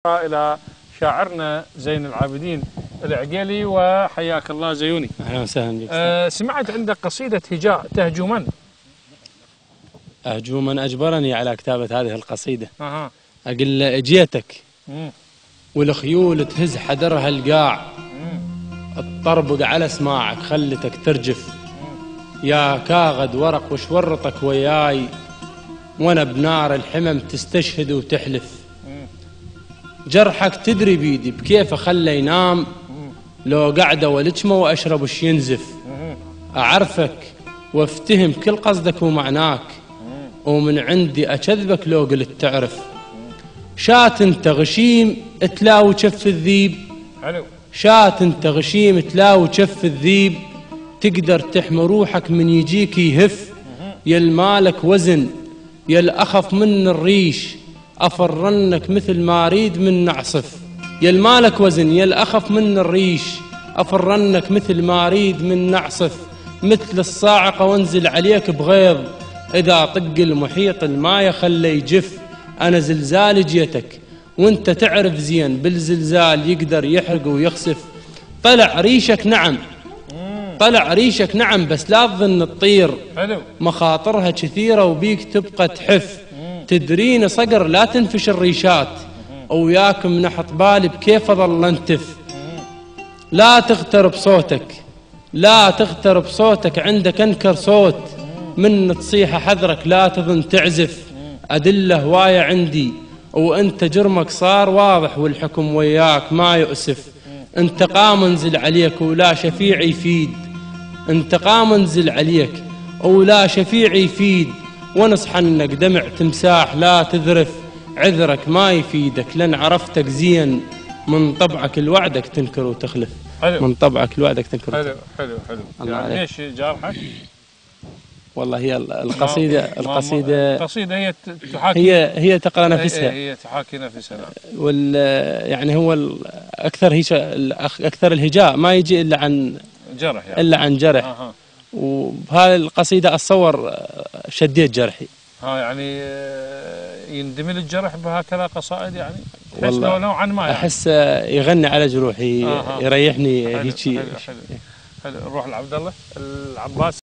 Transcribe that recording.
إلى شاعرنا زين العابدين العقيلي، وحياك الله زيوني. أهلا وسهلا بك. سمعت عندك قصيدة هجاء تهجو من؟ أهجو من أجبرني على كتابة هذه القصيدة. أقول له جيتك والخيول تهز حدرها القاع، تطربق على سماعك خلتك ترجف، يا كاغد ورق وشورطك وياي، وانا بنار الحمم تستشهد وتحلف، جرحك تدري بيدي بكيف خلى ينام، لو قعده ولجمه واشرب وش ينزف، اعرفك وافتهم كل قصدك ومعناك، ومن عندي اكذبك لو قلت تعرف، شات انت غشيم تلاوي شف الذيب، شات انت غشيم تلاوي شف الذيب، تقدر تحمي روحك من يجيك يهف، يا المالك وزن يا الأخف من الريش، أفرنك مثل ما أريد من نعصف، يا المالك وزن يا الأخف من الريش، أفرنك مثل ما أريد من نعصف، مثل الصاعقة وانزل عليك بغيظ، إذا طق المحيط المايه خلي يجف، أنا زلزال جيتك وانت تعرف زين بالزلزال يقدر يحرق ويخسف، طلع ريشك نعم طلع ريشك نعم، بس لا تظن تطير، مخاطرها كثيرة وبيك تبقى تحف، تدرين صقر لا تنفش الريشات، وياك منحط بالي بكيف أظل انتف، لا تغترب صوتك لا تغترب صوتك، عندك انكر صوت من تصيح حذرك لا تظن تعزف، أدلة هواية عندي وانت جرمك صار واضح، والحكم وياك ما يؤسف، انتقام انزل عليك ولا شفيع يفيد، انتقام انزل عليك ولا شفيع يفيد، ونصح انك دمع تمساح لا تذرف، عذرك ما يفيدك لان عرفتك زين، من طبعك الوعدك تنكر وتخلف. حلو. من طبعك الوعدك تنكر وتخلف. حلو يعني ليش جارحك؟ والله هي القصيدة هي تحاكي، هي تقرأ نفسها، هي تحاكي نفسها. يعني هو أكثر الهجاء ما يجي إلا عن جرح يعني. إلا عن جرح. وبهذه القصيدة أتصور شديت جرحي. يعني يندمج الجرح بهكذا قصائد يعني؟ والله نوعا ما يعني. أحس يغني على جروحي، يريحني هيك. حلو. نروح لعبد الله العباس.